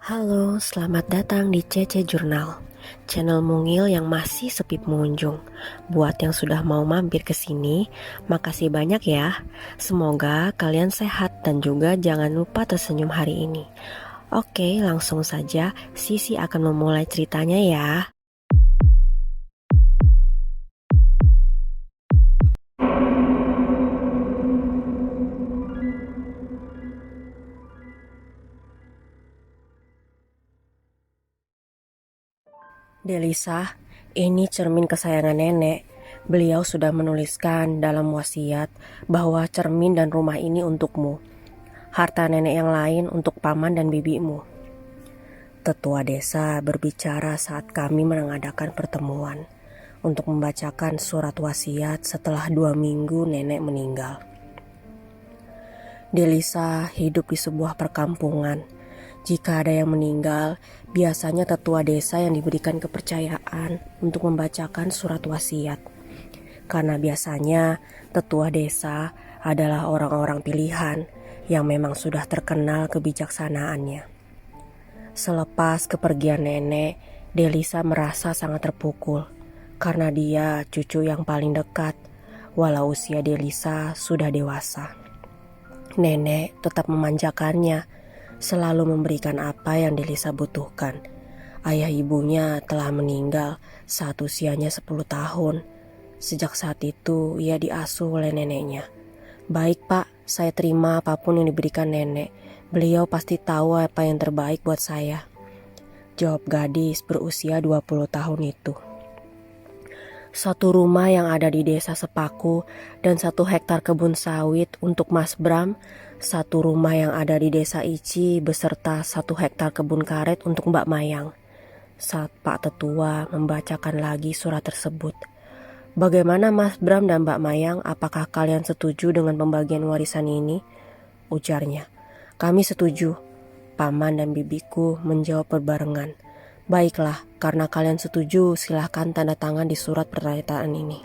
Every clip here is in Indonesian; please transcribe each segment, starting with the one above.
Halo, selamat datang di CC Jurnal, channel mungil yang masih sepi pengunjung. Buat yang sudah mau mampir ke sini, makasih banyak ya. Semoga kalian sehat dan juga jangan lupa tersenyum hari ini. Oke, langsung saja Sisi akan memulai ceritanya ya. Delisa, ini cermin kesayangan nenek. Beliau sudah menuliskan dalam wasiat bahwa cermin dan rumah ini untukmu. Harta nenek yang lain untuk paman dan bibimu. Tetua desa berbicara saat kami mengadakan pertemuan untuk membacakan surat wasiat setelah 2 minggu nenek meninggal. Delisa hidup di sebuah perkampungan. Jika ada yang meninggal, biasanya tetua desa yang diberikan kepercayaan untuk membacakan surat wasiat. Karena biasanya tetua desa adalah orang-orang pilihan yang memang sudah terkenal kebijaksanaannya. Selepas kepergian nenek, Delisa merasa sangat terpukul karena dia cucu yang paling dekat, walau usia Delisa sudah dewasa. Nenek tetap memanjakannya, selalu memberikan apa yang Delisa butuhkan. Ayah ibunya telah meninggal saat usianya 10 tahun. Sejak saat itu ia diasuh oleh neneknya. Baik pak, saya terima apapun yang diberikan nenek. Beliau pasti tahu apa yang terbaik buat saya, jawab gadis berusia 20 tahun itu. Satu rumah yang ada di desa Sepaku dan 1 hektar kebun sawit untuk Mas Bram, 1 rumah yang ada di desa Ici beserta 1 hektar kebun karet untuk Mbak Mayang. Saat Pak Tetua membacakan lagi surat tersebut. Bagaimana Mas Bram dan Mbak Mayang, apakah kalian setuju dengan pembagian warisan ini? Ujarnya. Kami setuju. Paman dan bibiku menjawab berbarengan. Baiklah, karena kalian setuju, silahkan tanda tangan di surat pernyataan ini.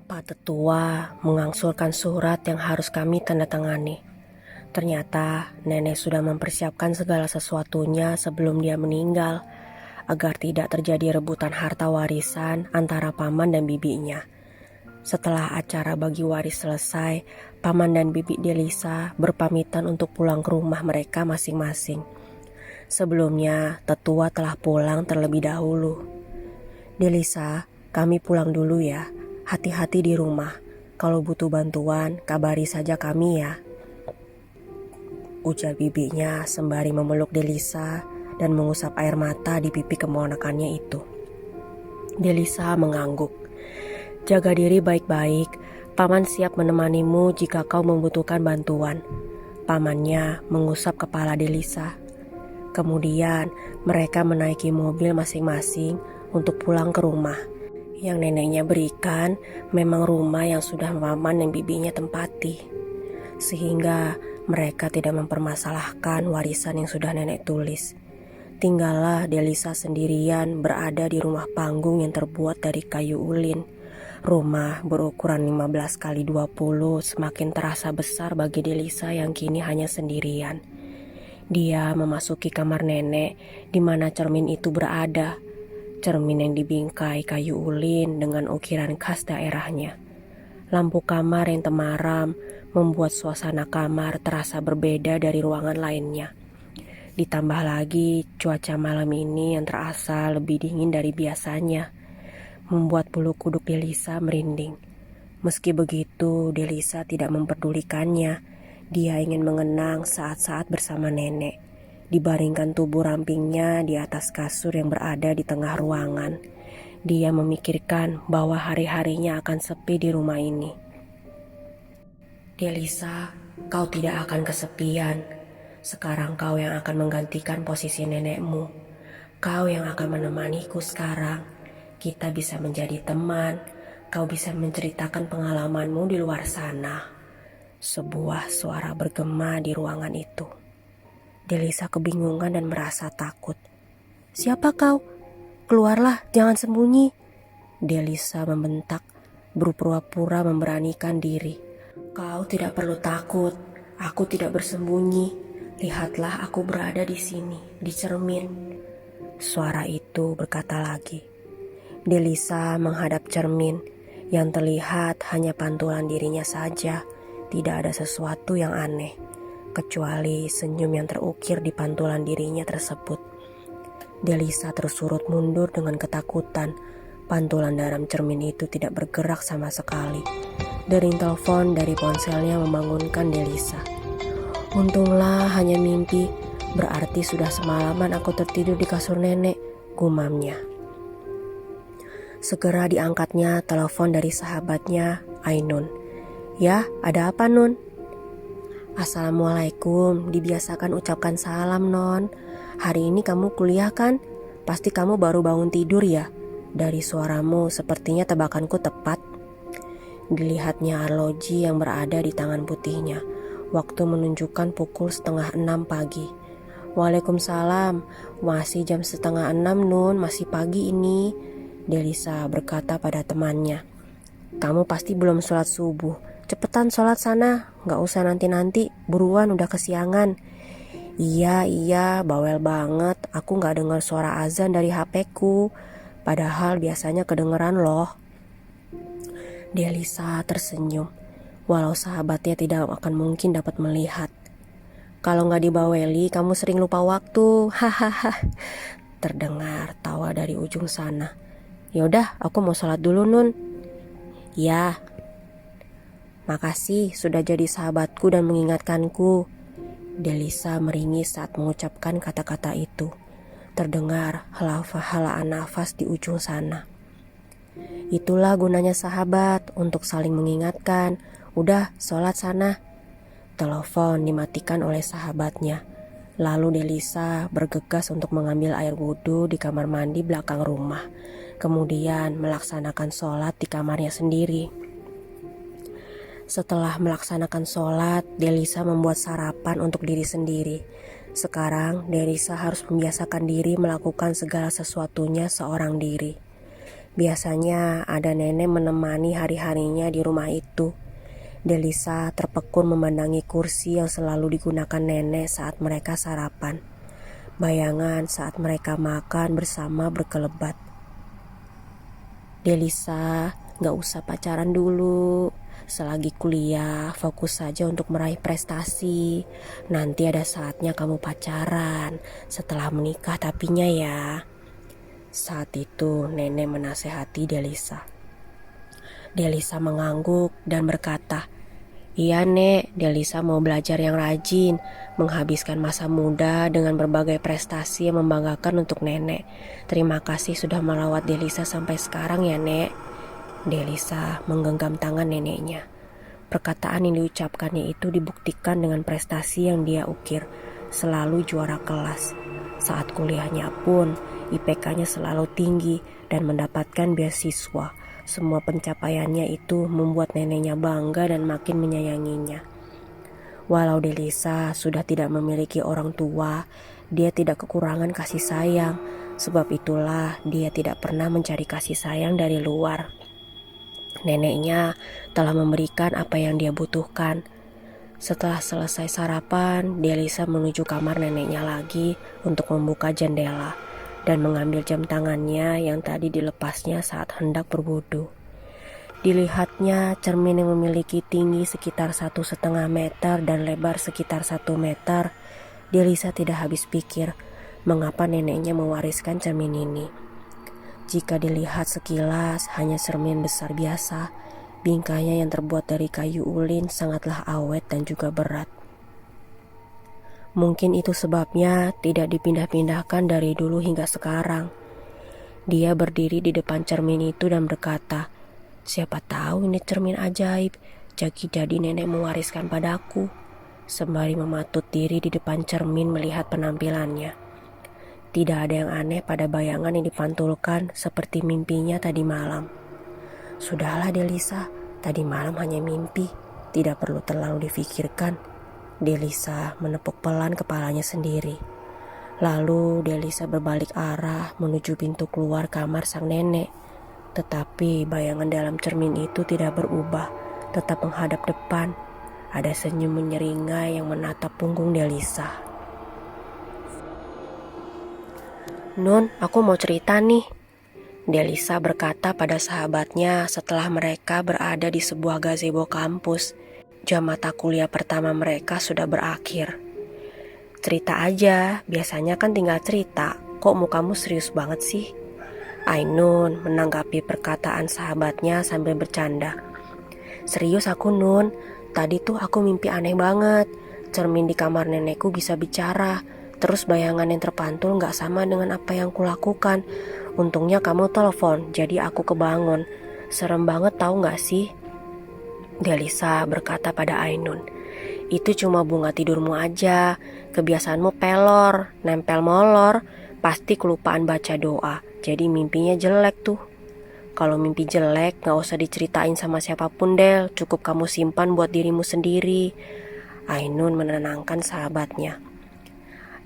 Pak Tetua mengangsurkan surat yang harus kami tanda tangani. Ternyata nenek sudah mempersiapkan segala sesuatunya sebelum dia meninggal, agar tidak terjadi rebutan harta warisan antara paman dan bibinya. Setelah acara bagi waris selesai, paman dan bibi Delisa berpamitan untuk pulang ke rumah mereka masing-masing. Sebelumnya, tetua telah pulang terlebih dahulu. Delisa, kami pulang dulu ya. Hati-hati di rumah. Kalau butuh bantuan, kabari saja kami ya, ujar bibinya sembari memeluk Delisa dan mengusap air mata di pipi keponakannya itu. Delisa mengangguk. Jaga diri baik-baik. Paman siap menemanimu jika kau membutuhkan bantuan. Pamannya mengusap kepala Delisa. Kemudian mereka menaiki mobil masing-masing untuk pulang ke rumah. Yang neneknya berikan memang rumah yang sudah paman dan bibinya tempati. Sehingga mereka tidak mempermasalahkan warisan yang sudah nenek tulis. Tinggallah Delisa sendirian berada di rumah panggung yang terbuat dari kayu ulin. Rumah berukuran 15 kali 20 semakin terasa besar bagi Delisa yang kini hanya sendirian. Dia memasuki kamar nenek di mana cermin itu berada. Cermin yang dibingkai kayu ulin dengan ukiran khas daerahnya. Lampu kamar yang temaram membuat suasana kamar terasa berbeda dari ruangan lainnya. Ditambah lagi cuaca malam ini yang terasa lebih dingin dari biasanya, membuat bulu kuduk Delisa merinding. Meski begitu, Delisa tidak memperdulikannya. Dia ingin mengenang saat-saat bersama nenek, dibaringkan tubuh rampingnya di atas kasur yang berada di tengah ruangan. Dia memikirkan bahwa hari-harinya akan sepi di rumah ini. Delisa, kau tidak akan kesepian. Sekarang kau yang akan menggantikan posisi nenekmu. Kau yang akan menemaniku sekarang. Kita bisa menjadi teman. Kau bisa menceritakan pengalamanmu di luar sana. Sebuah suara bergema di ruangan itu. Delisa kebingungan dan merasa takut. Siapa kau? Keluarlah, jangan sembunyi. Delisa membentak, berpura-pura memberanikan diri. Kau tidak perlu takut, aku tidak bersembunyi. Lihatlah aku berada di sini, di cermin. Suara itu berkata lagi. Delisa menghadap cermin yang terlihat hanya pantulan dirinya saja. Tidak ada sesuatu yang aneh, kecuali senyum yang terukir di pantulan dirinya tersebut. Delisa tersurut mundur dengan ketakutan. Pantulan dalam cermin itu tidak bergerak sama sekali. Dering telepon dari ponselnya membangunkan Delisa. Untunglah hanya mimpi, berarti sudah semalaman aku tertidur di kasur nenek, gumamnya. Segera diangkatnya telepon dari sahabatnya, Ainun. Ya, ada apa Nun? Assalamualaikum, dibiasakan ucapkan salam Non. Hari ini kamu kuliah kan? Pasti kamu baru bangun tidur ya? Dari suaramu sepertinya tebakanku tepat. Dilihatnya arloji yang berada di tangan putihnya. Waktu menunjukkan pukul 5:30 pagi. Waalaikumsalam, masih jam 5:30 Nun, masih pagi ini. Delisa berkata pada temannya. Kamu pasti belum sholat subuh. Cepetan sholat sana, gak usah nanti-nanti, buruan udah kesiangan. Iya, bawel banget, aku gak dengar suara azan dari HP-ku. Padahal biasanya kedengeran loh. Delisa tersenyum, walau sahabatnya tidak akan mungkin dapat melihat. Kalau gak dibaweli, kamu sering lupa waktu, hahaha. Terdengar tawa dari ujung sana. Yaudah, aku mau sholat dulu Nun. Ya, makasih sudah jadi sahabatku dan mengingatkanku. Delisa meringis saat mengucapkan kata-kata itu. Terdengar helaan nafas di ujung sana. Itulah gunanya sahabat, untuk saling mengingatkan. Udah, sholat sana. Telepon dimatikan oleh sahabatnya. Lalu Delisa bergegas untuk mengambil air wudhu di kamar mandi belakang rumah. Kemudian melaksanakan sholat di kamarnya sendiri. Setelah melaksanakan sholat, Delisa membuat sarapan untuk diri sendiri. Sekarang Delisa harus membiasakan diri melakukan segala sesuatunya seorang diri. Biasanya ada nenek menemani hari-harinya di rumah itu. Delisa terpekun memandangi kursi yang selalu digunakan nenek saat mereka sarapan. Bayangan saat mereka makan bersama berkelebat. Delisa, gak usah pacaran dulu. Selagi kuliah, fokus saja untuk meraih prestasi. Nanti ada saatnya kamu pacaran. Setelah menikah tapinya ya. Saat itu nenek menasehati Delisa. Delisa mengangguk dan berkata, iya Nek, Delisa mau belajar yang rajin, menghabiskan masa muda dengan berbagai prestasi yang membanggakan untuk nenek. Terima kasih sudah merawat Delisa sampai sekarang ya Nek. Delisa menggenggam tangan neneknya. Perkataan yang diucapkannya itu dibuktikan dengan prestasi yang dia ukir, selalu juara kelas. Saat kuliahnya pun, IPK-nya selalu tinggi dan mendapatkan beasiswa. Semua pencapaiannya itu membuat neneknya bangga dan makin menyayanginya. Walau Delisa sudah tidak memiliki orang tua, dia tidak kekurangan kasih sayang. Sebab itulah dia tidak pernah mencari kasih sayang dari luar. Neneknya telah memberikan apa yang dia butuhkan. Setelah selesai sarapan, Delisa menuju kamar neneknya lagi untuk membuka jendela dan mengambil jam tangannya yang tadi dilepasnya saat hendak berwudu. Dilihatnya cermin yang memiliki tinggi sekitar 1,5 meter dan lebar sekitar 1 meter. Delisa tidak habis pikir mengapa neneknya mewariskan cermin ini. Jika dilihat sekilas hanya cermin besar biasa, bingkainya yang terbuat dari kayu ulin sangatlah awet dan juga berat. Mungkin itu sebabnya tidak dipindah-pindahkan dari dulu hingga sekarang. Dia berdiri di depan cermin itu dan berkata, siapa tahu ini cermin ajaib, jadi nenek mewariskan padaku. Sembari mematut diri di depan cermin melihat penampilannya. Tidak ada yang aneh pada bayangan yang dipantulkan seperti mimpinya tadi malam. Sudahlah Delisa, tadi malam hanya mimpi, tidak perlu terlalu difikirkan. Delisa menepuk pelan kepalanya sendiri. Lalu Delisa berbalik arah menuju pintu keluar kamar sang nenek. Tetapi bayangan dalam cermin itu tidak berubah, tetap menghadap depan. Ada senyum menyeringai yang menatap punggung Delisa. "Nun, aku mau cerita nih," Delisa berkata pada sahabatnya setelah mereka berada di sebuah gazebo kampus. Jam mata kuliah pertama mereka sudah berakhir. "Cerita aja, biasanya kan tinggal cerita. Kok mukamu serius banget sih?" Ainun menanggapi perkataan sahabatnya sambil bercanda. "Serius aku, Nun. Tadi tuh aku mimpi aneh banget. Cermin di kamar nenekku bisa bicara. Terus bayangan yang terpantul gak sama dengan apa yang kulakukan. Untungnya kamu telepon, jadi aku kebangun. Serem banget tahu gak sih?" Delisa berkata pada Ainun. "Itu cuma bunga tidurmu aja. Kebiasaanmu pelor, nempel molor. Pasti kelupaan baca doa. Jadi mimpinya jelek tuh. Kalau mimpi jelek gak usah diceritain sama siapapun, Del. Cukup kamu simpan buat dirimu sendiri." Ainun menenangkan sahabatnya.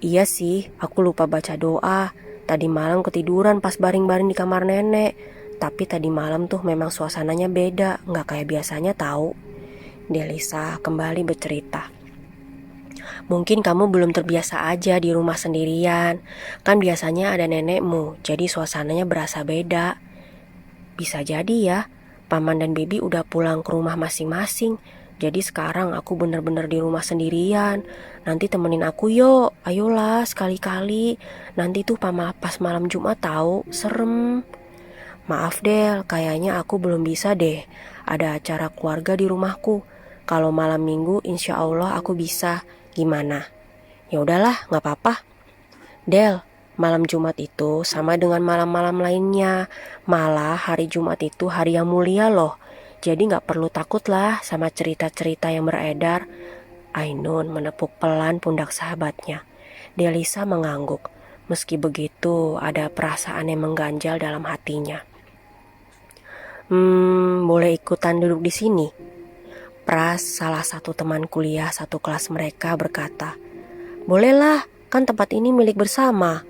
"Iya sih, aku lupa baca doa. Tadi malam ketiduran pas baring-baring di kamar nenek. Tapi tadi malam tuh memang suasananya beda, gak kayak biasanya tahu." Delisa kembali bercerita. "Mungkin kamu belum terbiasa aja di rumah sendirian. Kan biasanya ada nenekmu, jadi suasananya berasa beda." "Bisa jadi ya, Paman dan Bibi udah pulang ke rumah masing-masing. Jadi sekarang aku bener-bener di rumah sendirian. Nanti temenin aku yuk, ayolah sekali-kali. Nanti tuh pas malam Jumat tahu, serem." "Maaf Del, kayaknya aku belum bisa deh. Ada acara keluarga di rumahku. Kalau malam minggu insya Allah aku bisa. Gimana?" "Ya udahlah, gak apa-apa." "Del, malam Jumat itu sama dengan malam-malam lainnya. Malah hari Jumat itu hari yang mulia loh. Jadi gak perlu takut lah sama cerita-cerita yang beredar." Ainun menepuk pelan pundak sahabatnya. Delisa mengangguk. Meski begitu, ada perasaan yang mengganjal dalam hatinya. Boleh ikutan duduk di sini?" Pras, salah satu teman kuliah satu kelas mereka, berkata. "Bolehlah, kan tempat ini milik bersama."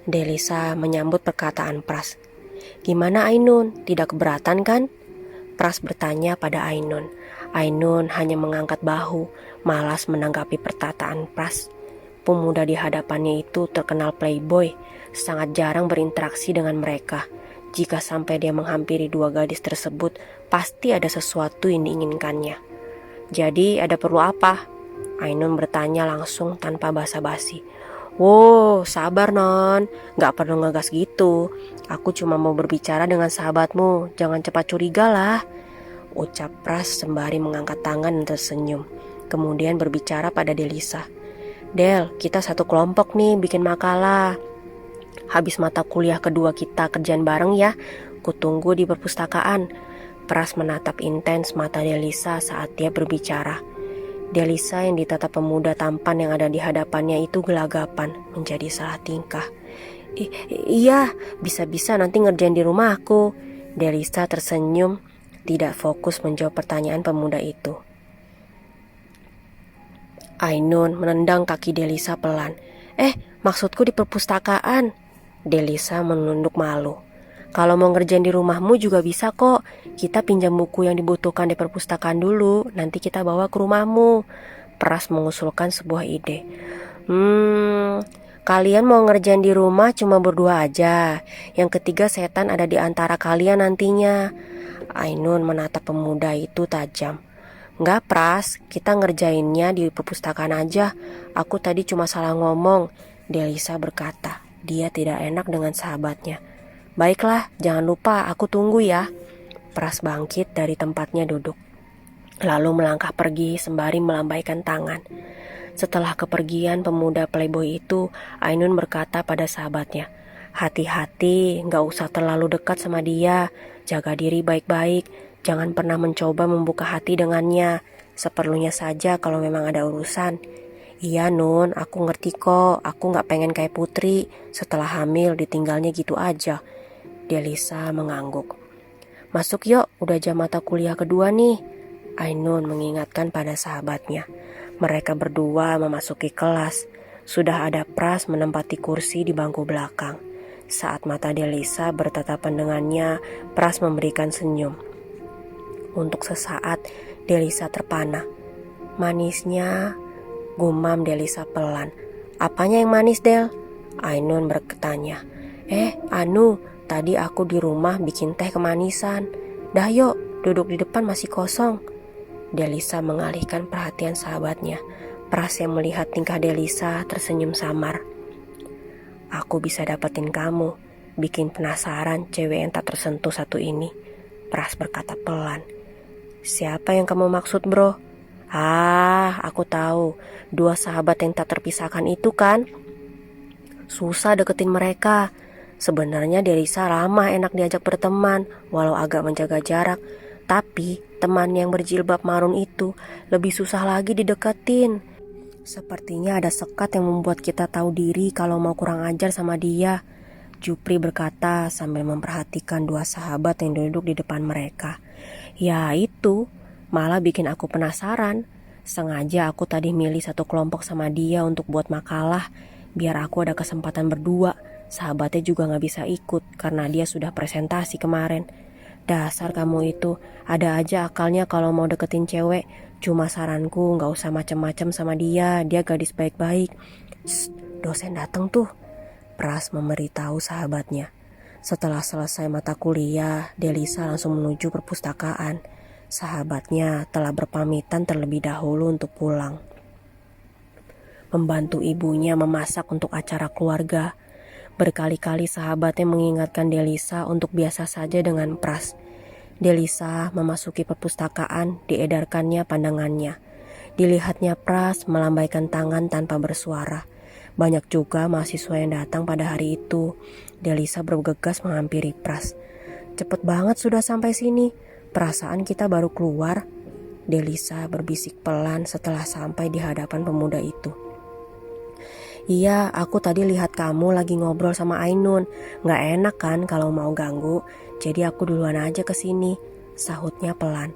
Delisa menyambut perkataan Pras. "Gimana Ainun, tidak keberatan kan?" Pras bertanya pada Ainun. Ainun hanya mengangkat bahu, malas menanggapi perkataan Pras. Pemuda di hadapannya itu terkenal playboy, sangat jarang berinteraksi dengan mereka. Jika sampai dia menghampiri dua gadis tersebut, pasti ada sesuatu yang diinginkannya. "Jadi ada perlu apa?" Ainun bertanya langsung tanpa basa-basi. "Wow, sabar non, gak perlu ngegas gitu. Aku cuma mau berbicara dengan sahabatmu, jangan cepat curiga lah," ucap Pras sembari mengangkat tangan dan tersenyum. Kemudian berbicara pada Delisa. "Del, kita satu kelompok nih bikin makalah. Habis mata kuliah kedua kita kerjaan bareng ya. Kutunggu di perpustakaan." Pras menatap intens mata Delisa saat dia berbicara. Delisa yang ditatap pemuda tampan yang ada di hadapannya itu gelagapan, menjadi salah tingkah. Iya, bisa-bisa nanti ngerjain di rumahku." Delisa tersenyum, tidak fokus menjawab pertanyaan pemuda itu. Ainun menendang kaki Delisa pelan. Maksudku di perpustakaan." Delisa menunduk malu. "Kalau mau ngerjain di rumahmu juga bisa kok. Kita pinjam buku yang dibutuhkan di perpustakaan dulu, nanti kita bawa ke rumahmu." Pras mengusulkan sebuah ide. Kalian mau ngerjain di rumah cuma berdua aja. Yang ketiga setan ada di antara kalian nantinya." Ainun menatap pemuda itu tajam. "Enggak Pras, kita ngerjainnya di perpustakaan aja. Aku tadi cuma salah ngomong." Delisa berkata. Dia tidak enak dengan sahabatnya. "Baiklah, jangan lupa aku tunggu ya." Pras bangkit dari tempatnya duduk, lalu melangkah pergi sembari melambaikan tangan. Setelah kepergian pemuda playboy itu, Ainun berkata pada sahabatnya, "Hati-hati, gak usah terlalu dekat sama dia. Jaga diri baik-baik. Jangan pernah mencoba membuka hati dengannya. Seperlunya saja kalau memang ada urusan." "Iya Nun, aku ngerti kok. Aku gak pengen kayak Putri. Setelah hamil ditinggalnya gitu aja." Delisa mengangguk. "Masuk yuk, udah jam mata kuliah kedua nih." Ainun mengingatkan pada sahabatnya. Mereka berdua memasuki kelas. Sudah ada Pras menempati kursi di bangku belakang. Saat mata Delisa bertatapan dengannya, Pras memberikan senyum. Untuk sesaat, Delisa terpana. Manisnya, gumam Delisa pelan. Apanya yang manis, Del? Ainun bertanya. Anu, tadi aku di rumah bikin teh kemanisan. Dah yuk, duduk di depan masih kosong. Delisa mengalihkan perhatian sahabatnya. Pras yang melihat tingkah Delisa tersenyum samar. Aku bisa dapetin kamu, bikin penasaran cewek yang tak tersentuh satu ini. Pras berkata pelan. Siapa yang kamu maksud, bro? Aku tahu. 2 sahabat yang tak terpisahkan itu kan? Susah deketin mereka. Sebenarnya Delisa ramah, enak diajak berteman, walau agak menjaga jarak. Tapi teman yang berjilbab marun itu lebih susah lagi dideketin. Sepertinya ada sekat yang membuat kita tahu diri kalau mau kurang ajar sama dia. Jupri berkata sambil memperhatikan 2 sahabat yang duduk di depan mereka. Ya itu, malah bikin aku penasaran. Sengaja aku tadi milih satu kelompok sama dia untuk buat makalah, biar aku ada kesempatan berdua. Sahabatnya juga gak bisa ikut karena dia sudah presentasi kemarin. Dasar kamu itu, ada aja akalnya kalau mau deketin cewek. Cuma saranku gak usah macem-macem sama dia gadis baik-baik. Dosen datang tuh, Pras memberitahu sahabatnya. Setelah selesai mata kuliah, Delisa langsung menuju perpustakaan. Sahabatnya telah berpamitan terlebih dahulu untuk pulang. Membantu ibunya memasak untuk acara keluarga. Berkali-kali sahabatnya mengingatkan Delisa untuk biasa saja dengan Pras. Delisa memasuki perpustakaan, diedarkannya pandangannya. Dilihatnya Pras melambaikan tangan tanpa bersuara. Banyak juga mahasiswa yang datang pada hari itu. Delisa bergegas menghampiri Pras. Cepet banget sudah sampai sini. Perasaan kita baru keluar. Delisa berbisik pelan setelah sampai di hadapan pemuda itu. Iya, aku tadi lihat kamu lagi ngobrol sama Ainun. Gak enak kan kalau mau ganggu. Jadi aku duluan aja ke sini, sahutnya pelan.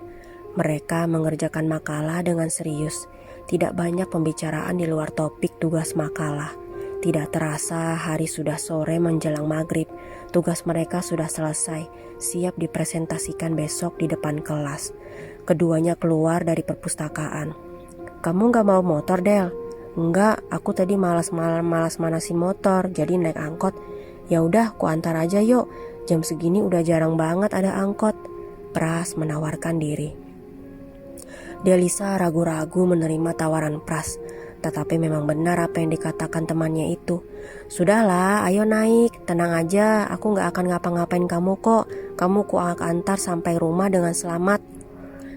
Mereka mengerjakan makalah dengan serius. Tidak banyak pembicaraan di luar topik tugas makalah. Tidak terasa hari sudah sore menjelang maghrib. Tugas mereka sudah selesai, siap dipresentasikan besok di depan kelas. Keduanya keluar dari perpustakaan. Kamu gak mau motor, Del? Enggak, aku tadi malas manasin motor, jadi naik angkot. Ya udah, ku antar aja yuk. Jam segini udah jarang banget ada angkot. Pras menawarkan diri. Delisa ragu-ragu menerima tawaran Pras. Tetapi memang benar apa yang dikatakan temannya itu. Sudahlah, ayo naik, tenang aja, aku gak akan ngapa-ngapain kamu kok. Kamu ku antar sampai rumah dengan selamat.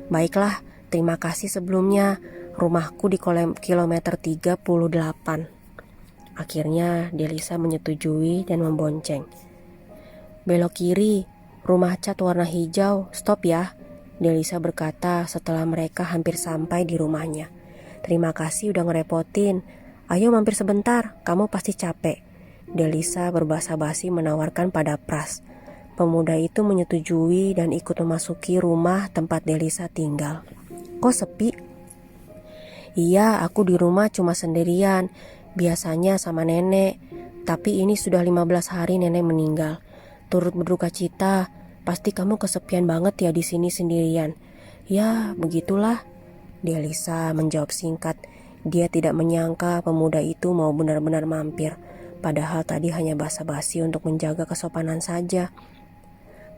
Baiklah, terima kasih sebelumnya. Rumahku di kilometer 38. Akhirnya Delisa menyetujui dan membonceng. Belok kiri, rumah cat warna hijau, stop ya. Delisa berkata setelah mereka hampir sampai di rumahnya. Terima kasih udah ngerepotin. Ayo mampir sebentar, kamu pasti capek. Delisa berbasa-basi menawarkan pada Pras. Pemuda itu menyetujui dan ikut memasuki rumah tempat Delisa tinggal. Kok sepi? Iya, aku di rumah cuma sendirian. Biasanya sama nenek. Tapi ini sudah 15 hari nenek meninggal. Turut berduka cita. Pasti kamu kesepian banget ya di sini sendirian. Ya, begitulah. Delisa menjawab singkat. Dia tidak menyangka pemuda itu mau benar-benar mampir. Padahal tadi hanya basa-basi untuk menjaga kesopanan saja.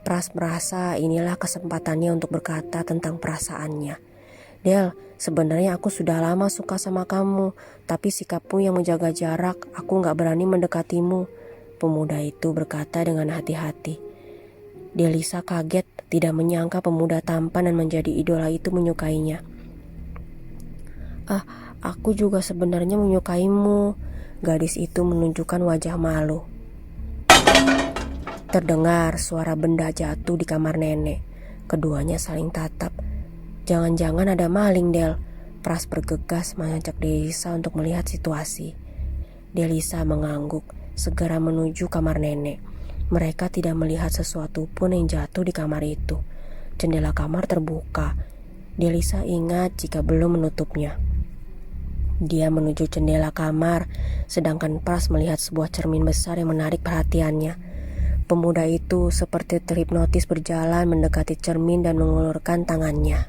Pras merasa inilah kesempatannya untuk berkata tentang perasaannya. Del, sebenarnya aku sudah lama suka sama kamu. Tapi sikapmu yang menjaga jarak, aku gak berani mendekatimu. Pemuda itu berkata dengan hati-hati. Delisa kaget, tidak menyangka pemuda tampan dan menjadi idola itu menyukainya. Aku juga sebenarnya menyukaimu. Gadis itu menunjukkan wajah malu. Terdengar suara benda jatuh di kamar nenek. Keduanya saling tatap. Jangan-jangan ada maling, Del. Pras bergegas mengajak Delisa untuk melihat situasi. Delisa mengangguk, segera menuju kamar nenek. Mereka tidak melihat sesuatu pun yang jatuh di kamar itu. Jendela kamar terbuka. Delisa ingat jika belum menutupnya. Dia menuju jendela kamar, sedangkan Pras melihat sebuah cermin besar yang menarik perhatiannya. Pemuda itu seperti terhipnotis berjalan mendekati cermin dan mengulurkan tangannya.